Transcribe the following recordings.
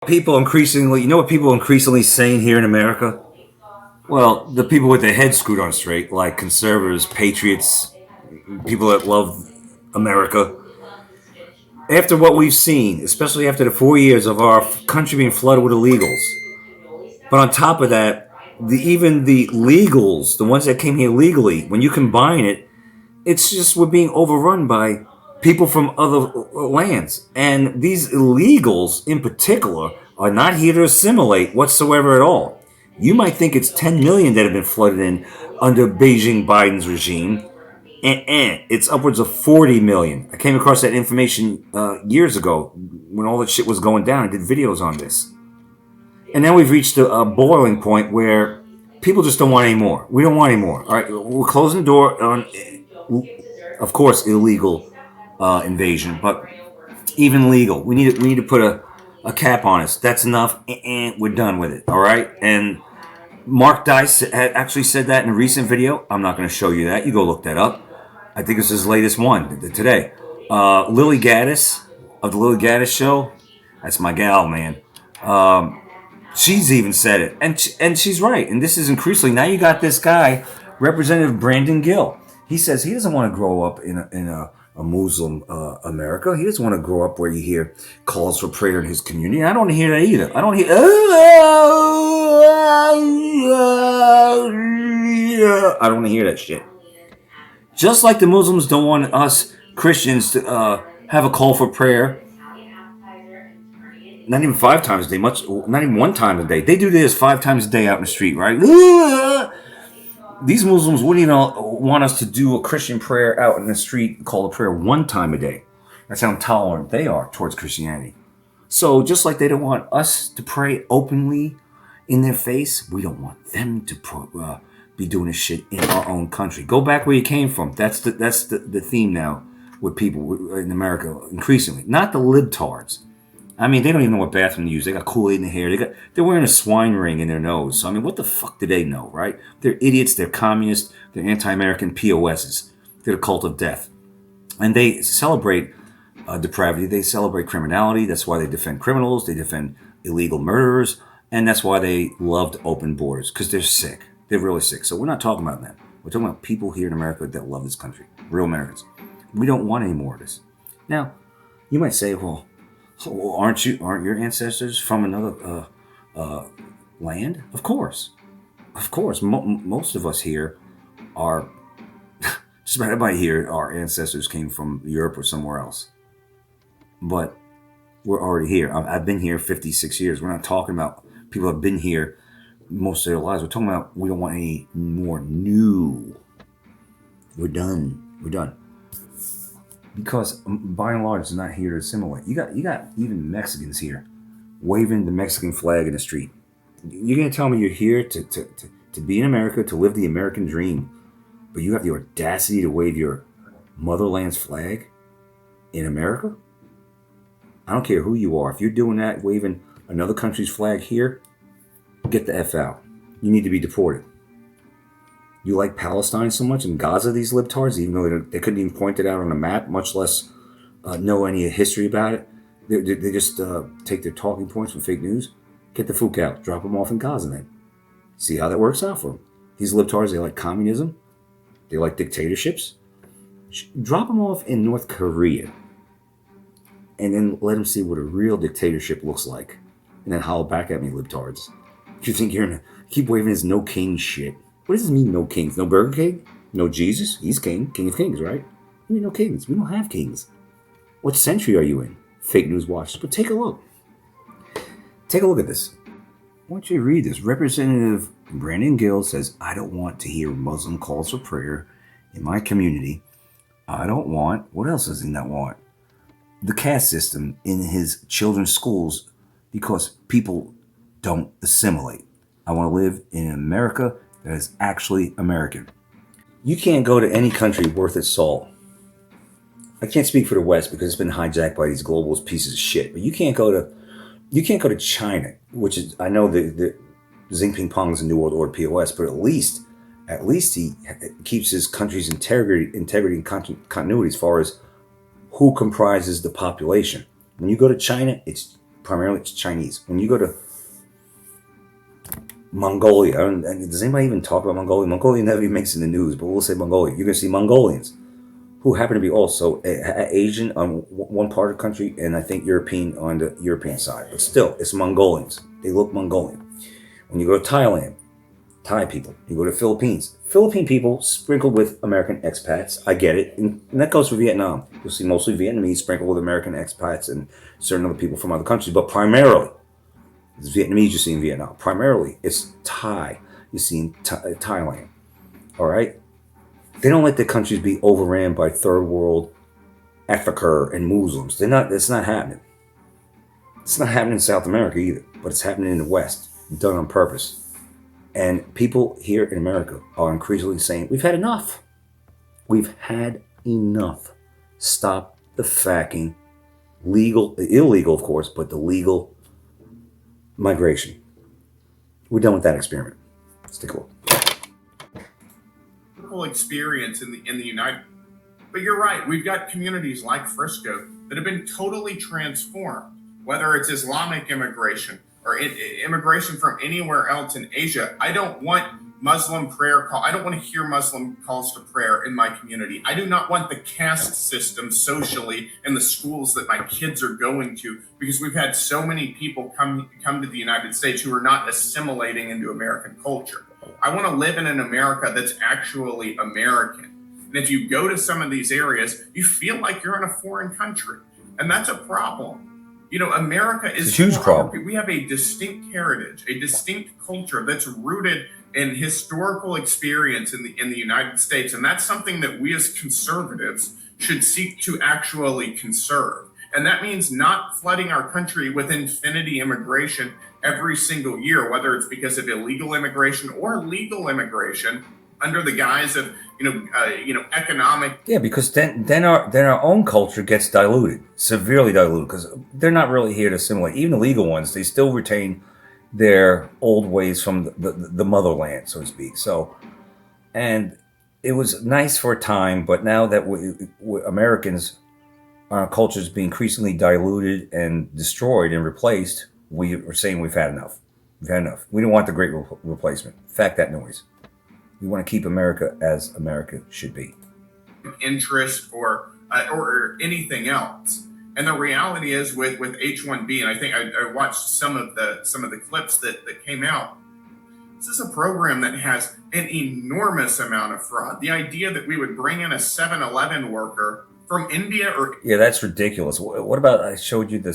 People increasingly, you know what people increasingly saying here in America? Well, the people with their heads screwed on straight, like conservatives, patriots, people that love America. After what we've seen, especially after the 4 years of our country being flooded with illegals, but on top of that, even the legals, the ones that came here legally, when you combine it, it's just we're being overrun by people from other lands. And these illegals in particular are not here to assimilate whatsoever at all. You might think it's 10 million that have been flooded in under Beijing Biden's regime. It's upwards of 40 million. I came across that information years ago when all that shit was going down. I did videos on this. And now we've reached a boiling point where people just don't want any more. We don't want any more. All right, we're closing the door on, of course, illegal invasion, but even legal. We need to put a cap on us. That's enough, and we're done with it. All right. And Mark Dice had actually said that in a recent video. I'm not going to show you that. You go look that up. I think it's his latest one today. Lily Gaddis of the Lily Gaddis Show. That's my gal, man. She's even said it, and she's right. And this is increasingly now. You got this guy, Representative Brandon Gill. He says he doesn't want to grow up in a Muslim America. He doesn't want to grow up where you hear calls for prayer in his community. I don't want to hear that either. I don't hear. I don't want to hear that shit. Just like the Muslims don't want us Christians to have a call for prayer. Not even 5 times a day, not even 1 time a day. They do this 5 times a day out in the street, right? These Muslims wouldn't even want us to do a Christian prayer out in the street, call a prayer 1 time a day. That's how intolerant they are towards Christianity. So just like they don't want us to pray openly in their face, we don't want them to be doing this shit in our own country. Go back where you came from. That's the theme now with people in America increasingly. Not the libtards. I mean, they don't even know what bathroom to use. They got Kool-Aid in their hair. They're wearing a swine ring in their nose. So, I mean, what the fuck do they know, right? They're idiots. They're communists. They're anti-American POSs. They're the cult of death. And they celebrate depravity. They celebrate criminality. That's why they defend criminals. They defend illegal murderers. And that's why they loved open borders, because they're sick. They're really sick. So we're not talking about them. We're talking about people here in America that love this country. Real Americans. We don't want any more of this. Now, you might say, well, aren't your ancestors from another land? Of course. Most of us here are, just about everybody here, our ancestors came from Europe or somewhere else. But we're already here. I've been here 56 years. We're not talking about people who have been here most of their lives. We're talking about we don't want any more new. We're done. Because by and large, it's not here to assimilate. You got even Mexicans here waving the Mexican flag in the street. You're gonna tell me you're here to be in America, to live the American dream, but you have the audacity to wave your motherland's flag in America? I don't care who you are. If you're doing that, waving another country's flag here, get the F out. You need to be deported. You like Palestine so much and Gaza, these libtards, even though they couldn't even point it out on a map, much less know any history about it. They just take their talking points from fake news. Get the fook out. Drop them off in Gaza then. See how that works out for them. These libtards, they like communism. They like dictatorships. Drop them off in North Korea. And then let them see what a real dictatorship looks like. And then holler back at me, libtards. You think you're gonna keep waving his no king shit. What does this mean, no kings? No Burger King? No Jesus? He's king. King of kings, right? I mean, no kings. We don't have kings. What century are you in? Fake news watchers. But take a look. Take a look at this. I want you to read this. Representative Brandon Gill says, I don't want to hear Muslim calls for prayer in my community. I don't want, what else does he not want? The caste system in his children's schools because people don't assimilate. I want to live in America that is actually American. You can't go to any country worth its salt. I can't speak for the West because it's been hijacked by these globalist pieces of shit. But you can't go to China, which is, I know the Xi Jinping is a New World Order POS, but at least he keeps his country's integrity and continuity as far as who comprises the population. When you go to China, it's primarily it's Chinese. When you go to Mongolia, and does anybody even talk about Mongolia? Mongolia never even makes it in the news, but we'll say Mongolia. You're going to see Mongolians who happen to be also Asian on one part of the country, and I think European on the European side. But still, it's Mongolians. They look Mongolian. When you go to Thailand, Thai people. You go to Philippines. Philippine people sprinkled with American expats. I get it. And that goes for Vietnam. You'll see mostly Vietnamese sprinkled with American expats and certain other people from other countries. But primarily, it's Vietnamese you see in Vietnam. Primarily, it's Thai you see in Thailand. All right? They don't let their countries be overran by third world Africa and Muslims. It's not happening. It's not happening in South America either, but it's happening in the West, done on purpose. And people here in America are increasingly saying, we've had enough. We've had enough. Stop the fracking, illegal of course, but the legal migration. We're done with that experiment. Let's take a look. Experience in the United. But you're right, we've got communities like Frisco that have been totally transformed, whether it's Islamic immigration or immigration from anywhere else in Asia. I don't want Muslim prayer call. I don't want to hear Muslim calls to prayer in my community. I do not want the caste system socially in the schools that my kids are going to, because we've had so many people come to the United States who are not assimilating into American culture. I want to live in an America that's actually American. And if you go to some of these areas, you feel like you're in a foreign country. And that's a problem. You know, America is a huge problem. We have a distinct heritage, a distinct culture that's rooted in historical experience in the United States. And that's something that we as conservatives should seek to actually conserve. And that means not flooding our country with infinity immigration every single year, whether it's because of illegal immigration or legal immigration under the guise of, economic. Yeah, because then our own culture gets diluted, severely diluted, because they're not really here to assimilate. Even the legal ones, they still retain their old ways from the motherland, so to speak. So, and it was nice for a time, but now that we Americans, our culture is being increasingly diluted and destroyed and replaced, we are saying we've had enough. We've had enough. We don't want the great replacement. Fact that noise. We want to keep America as America should be. Interest or anything else. And the reality is with H-1B, and I think I watched some of the clips that came out. This is a program that has an enormous amount of fraud. The idea that we would bring in a 7-Eleven worker from India or... Yeah, that's ridiculous. What about, I showed you the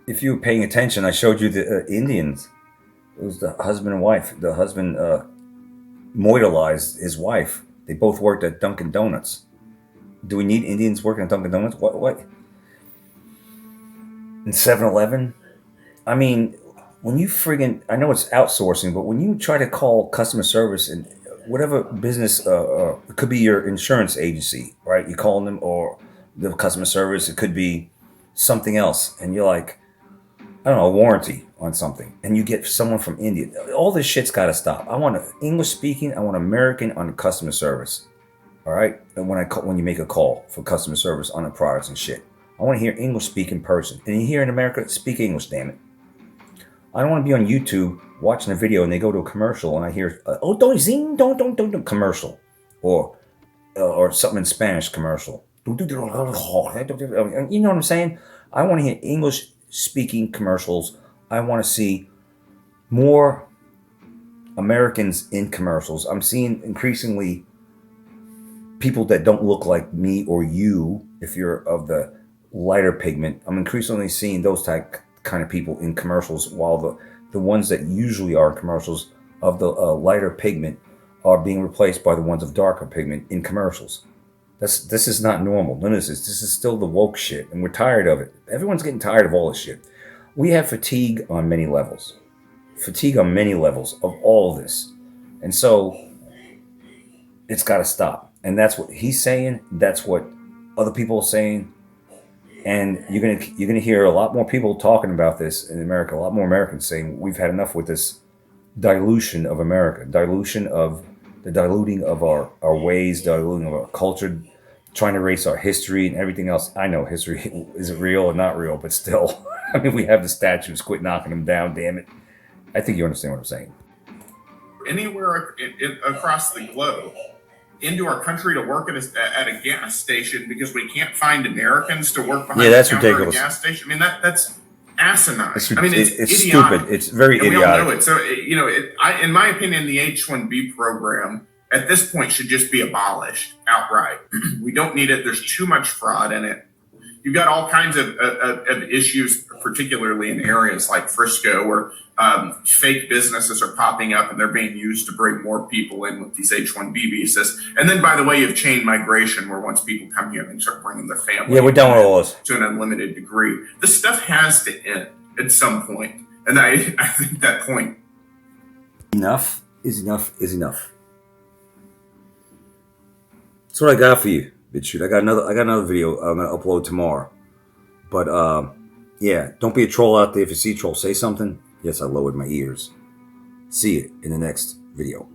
if you were paying attention, I showed you the Indians. It was the husband and wife. The husband moidalized his wife. They both worked at Dunkin' Donuts. Do we need Indians working at Dunkin' Donuts? What? In 7-Eleven? I mean, when you I know it's outsourcing, but when you try to call customer service and whatever business, it could be your insurance agency, right? You call them, or the customer service, it could be something else. And you're like, I don't know, a warranty on something. And you get someone from India. All this shit's got to stop. I want English speaking. I want American on customer service. All right. And when you make a call for customer service on the products and shit, I want to hear English speaking person. And you here in America, speak English, damn it. I don't want to be on YouTube watching a video and they go to a commercial and I hear, don't commercial, or something in Spanish commercial. You know what I'm saying? I want to hear English speaking commercials. I want to see more Americans in commercials. I'm seeing increasingly people that don't look like me or you, if you're of the lighter pigment. I'm increasingly seeing those kind of people in commercials, while the ones that usually are in commercials of the lighter pigment are being replaced by the ones of darker pigment in commercials. This is not normal. None of this is. This is still the woke shit, and we're tired of it. Everyone's getting tired of all this shit. We have fatigue on many levels. Fatigue on many levels of all of this. And so it's got to stop. And that's what he's saying. That's what other people are saying. And you're gonna hear a lot more people talking about this in America. A lot more Americans saying we've had enough with this dilution of America, diluting of our ways, diluting of our culture, trying to erase our history and everything else. I know history isn't real or not real, but still, I mean, we have the statues. Quit knocking them down, damn it. I think you understand what I'm saying. Anywhere across the globe into our country to work at a gas station because we can't find Americans to work behind That's the counter ridiculous. at a gas station. I mean, that's asinine. It's It's stupid. It's very and idiotic. we all know it. So, in my opinion, the H-1B program at this point should just be abolished outright. We don't need it. There's too much fraud in it. You've got all kinds of issues, particularly in areas like Frisco, where fake businesses are popping up and they're being used to bring more people in with these H-1B visas. And then, by the way, you have chain migration, where once people come here, they start bringing their family. Yeah, we're done with all this. To an unlimited degree. This stuff has to end at some point. And I think that point. Enough is enough is enough. That's what I got for you, BitChute. I got another video I'm gonna upload tomorrow. But yeah, don't be a troll out there. If you see a troll, say something. Yes, I lowered my ears. See you in the next video.